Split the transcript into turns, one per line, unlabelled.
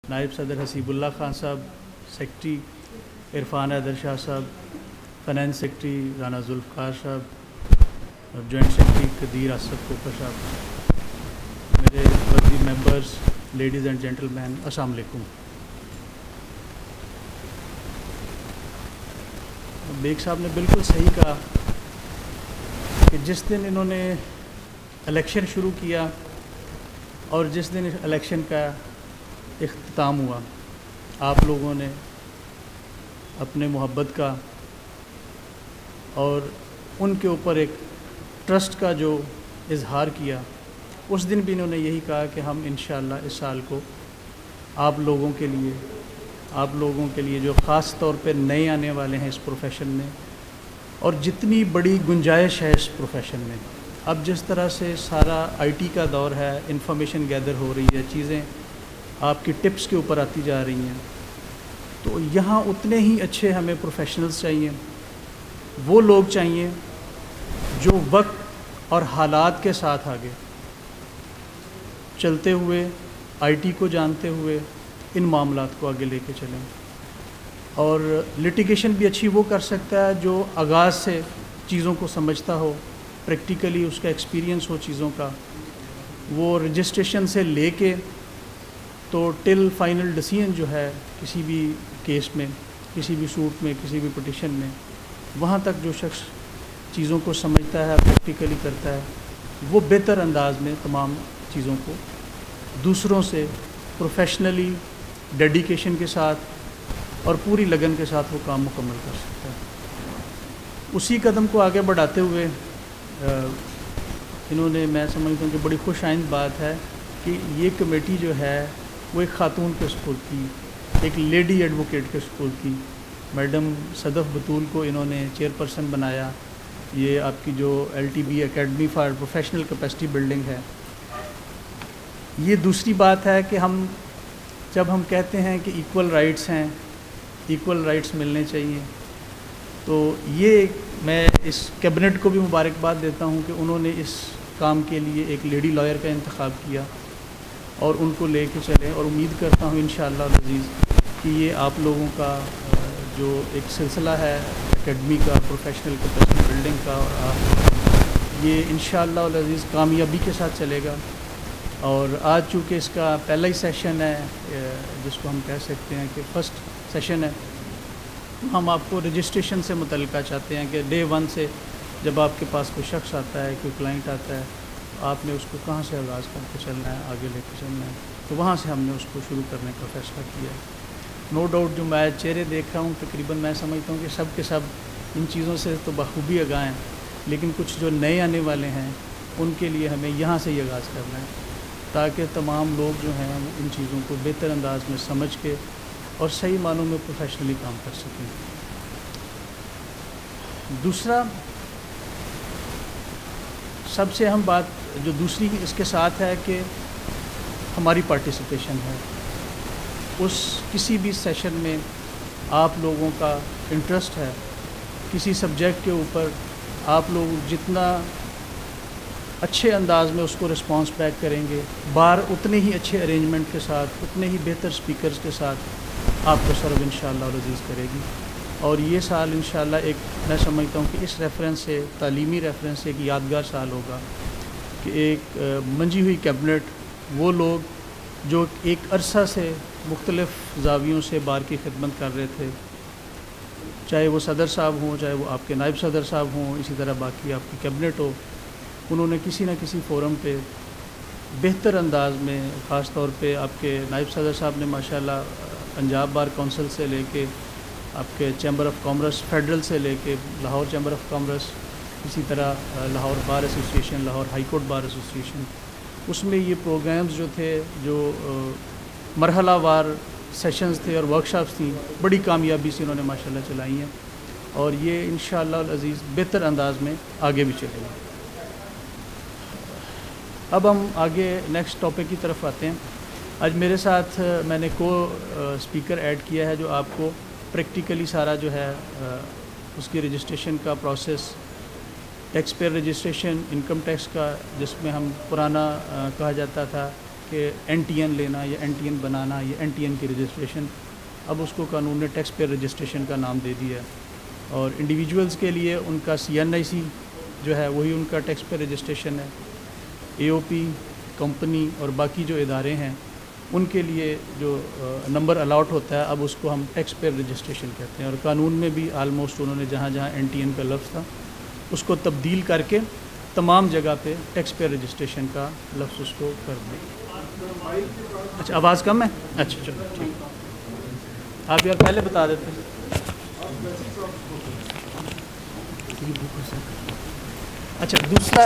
नायब सदर हसीबुल्लाह खान साहब, सेक्रेटरी इरफान हैदर शाह साहब, फाइनेंस सेक्रेटरी राना जुल्फ़कार साहब और जॉइंट सेक्रेटरी कदीर आसफ कोपर साहब, मेरे वर्दी मेंबर्स, लेडीज़ एंड जेंटलमैन, अस्सलाम वालेकुम। बेग साहब ने बिल्कुल सही कहा कि जिस दिन इन्होंने इलेक्शन शुरू किया और जिस दिन इलेक्शन का इख्तिताम हुआ, आप लोगों ने अपने मोहब्बत का और उनके ऊपर एक ट्रस्ट का जो इजहार किया, उस दिन भी इन्होंने यही कहा कि हम इंशाअल्लाह इस साल को आप लोगों के लिए जो ख़ास तौर पे नए आने वाले हैं इस प्रोफेशन में, और जितनी बड़ी गुंजाइश है इस प्रोफेशन में, अब जिस तरह से सारा आईटी का दौर है, इंफॉर्मेशन गैदर हो रही है, चीज़ें आपकी टिप्स के ऊपर आती जा रही हैं, तो यहाँ उतने ही अच्छे हमें प्रोफेशनल्स चाहिए, वो लोग चाहिए जो वक्त और हालात के साथ आगे चलते हुए, आईटी को जानते हुए इन मामलात को आगे लेके चलें। और लिटिगेशन भी अच्छी वो कर सकता है जो आगाज़ से चीज़ों को समझता हो, प्रैक्टिकली उसका एक्सपीरियंस हो चीज़ों का, वो रजिस्ट्रेशन से लेके तो टिल फाइनल डिसीजन जो है किसी भी केस में, किसी भी सूट में, किसी भी पिटिशन में, वहाँ तक जो शख्स चीज़ों को समझता है, प्रैक्टिकली करता है, वो बेहतर अंदाज में तमाम चीज़ों को दूसरों से प्रोफेशनली, डेडिकेशन के साथ और पूरी लगन के साथ वो काम मुकम्मल कर सकता है। उसी कदम को आगे बढ़ाते हुए इन्होंने, मैं समझता हूँ कि बड़ी खुश आइंद बात है कि ये कमेटी जो है वो एक ख़ातून के स्कूल की, एक लेडी एडवोकेट के स्कूल की, मैडम सदफ़ बतूल को इन्होंने चेयरपर्सन बनाया। ये आपकी जो LTB academy for professional capacity building है। ये दूसरी बात है कि जब हम कहते हैं कि इक्वल राइट्स हैं, इक्वल राइट्स मिलने चाहिए, तो ये मैं इस कैबिनेट को भी मुबारकबाद देता हूँ कि उन्होंने इस काम के लिए एक लेडी लॉयर का इंतखाब किया और उनको लेके चले, और उम्मीद करता हूँ इंशाअल्लाह अज़ीज़ कि ये आप लोगों का जो एक सिलसिला है एकेडमी का, प्रोफेशनल कैपेसिटी बिल्डिंग का, और आप ये इंशाअल्लाह अज़ीज़ कामयाबी के साथ चलेगा। और आज चूँकि इसका पहला ही सेशन है, जिसको हम कह सकते हैं कि फ़र्स्ट सेशन है, हम आपको रजिस्ट्रेशन से मुतल्लिक़ चाहते हैं कि डे 1 से जब आपके पास कोई शख्स आता है, कोई क्लाइंट आता है, आपने उसको कहाँ से आगाज़ करके चलना है, आगे लेके चलना है, तो वहाँ से हमने उसको शुरू करने का फ़ैसला किया है। नो डाउट जो मैं चेहरे देख रहा हूँ, तकरीबन मैं समझता हूँ कि सब के सब इन चीज़ों से तो बखूबी आगाह हैं, लेकिन कुछ जो नए आने वाले हैं उनके लिए हमें यहाँ से ही आगाज़ करना है, ताकि तमाम लोग जो हैं इन चीज़ों को बेहतर अंदाज में समझ के और सही मानों में प्रोफेशनली काम कर सकें। दूसरा सबसे अहम बात जो दूसरी इसके साथ है कि हमारी पार्टिसिपेशन है उस किसी भी सेशन में, आप लोगों का इंटरेस्ट है किसी सब्जेक्ट के ऊपर, आप लोग जितना अच्छे अंदाज में उसको रिस्पांस बैक करेंगे, बार उतने ही अच्छे अरेंजमेंट के साथ, उतने ही बेहतर स्पीकर्स के साथ आपको सर्व इंशाअल्लाह अज़ीज़ करेगी। और ये साल इंशाअल्लाह एक, मैं समझता हूँ कि इस रेफरेंस से, तालीमी रेफरेंस से एक यादगार साल होगा कि एक मंजी हुई कैबिनेट, वो लोग जो एक अरसा से मुख्तलिफ़ ज़ावियों से बार की खिदमत कर रहे थे, चाहे वो सदर साहब हों, चाहे वो आपके नायब सदर साहब हों, इसी तरह बाकी आपकी कैबिनेट हो, उन्होंने किसी न किसी फोरम पे बेहतर अंदाज में, ख़ास तौर पे आपके नायब सदर साहब ने माशाल्लाह पंजाब बार काउंसिल से लेके आपके चैम्बर ऑफ कॉमर्स फेडरल से लेके लाहौर चैम्बर ऑफ कॉमर्स, इसी तरह Lahore bar association, Lahore high court bar association, उसमें ये प्रोग्राम्स जो थे, जो मरहलावार सेशंस थे और वर्कशॉप्स थी, बड़ी कामयाबी से इन्होंने माशाल्लाह चलाई हैं, और ये इंशाअल्लाह अज़ीज़ बेहतर अंदाज में आगे भी चलेगा। अब हम आगे नेक्स्ट टॉपिक की तरफ आते हैं। आज मेरे साथ मैंने स्पीकर ऐड किया है जो आपको प्रैक्टिकली सारा जो है उसकी रजिस्ट्रेशन का process, tax payer registration, income tax का, जिसमें हम पुराना कहा जाता था کہ این ٹی این لینا یا این ٹی این بنانا یا این ٹی این کی رجسٹریشن، اب اس کو قانون نے ٹیکس پیئر رجسٹریشن کا نام دے دیا ہے، اور انڈیویجولز کے لیے ان کا سی این آئی سی جو ہے وہی ان کا ٹیکس پیئر رجسٹریشن ہے، اے او پی، کمپنی اور باقی جو ادارے ہیں ان کے لیے جو نمبر الاٹ ہوتا ہے اب اس کو ہم ٹیکس پیئر رجسٹریشن کہتے ہیں، اور قانون میں بھی آلموسٹ انہوں نے جہاں جہاں این ٹی این کا لفظ تھا اس کو تبدیل کر کے تمام جگہ پہ ٹیکس پیئر رجسٹریشن کا لفظ اس کو کر دیں۔ اچھا آواز کم ہے؟ اچھا چلو ٹھیک، آپ یار پہلے بتا دیتے ہیں۔ اچھا دوسرا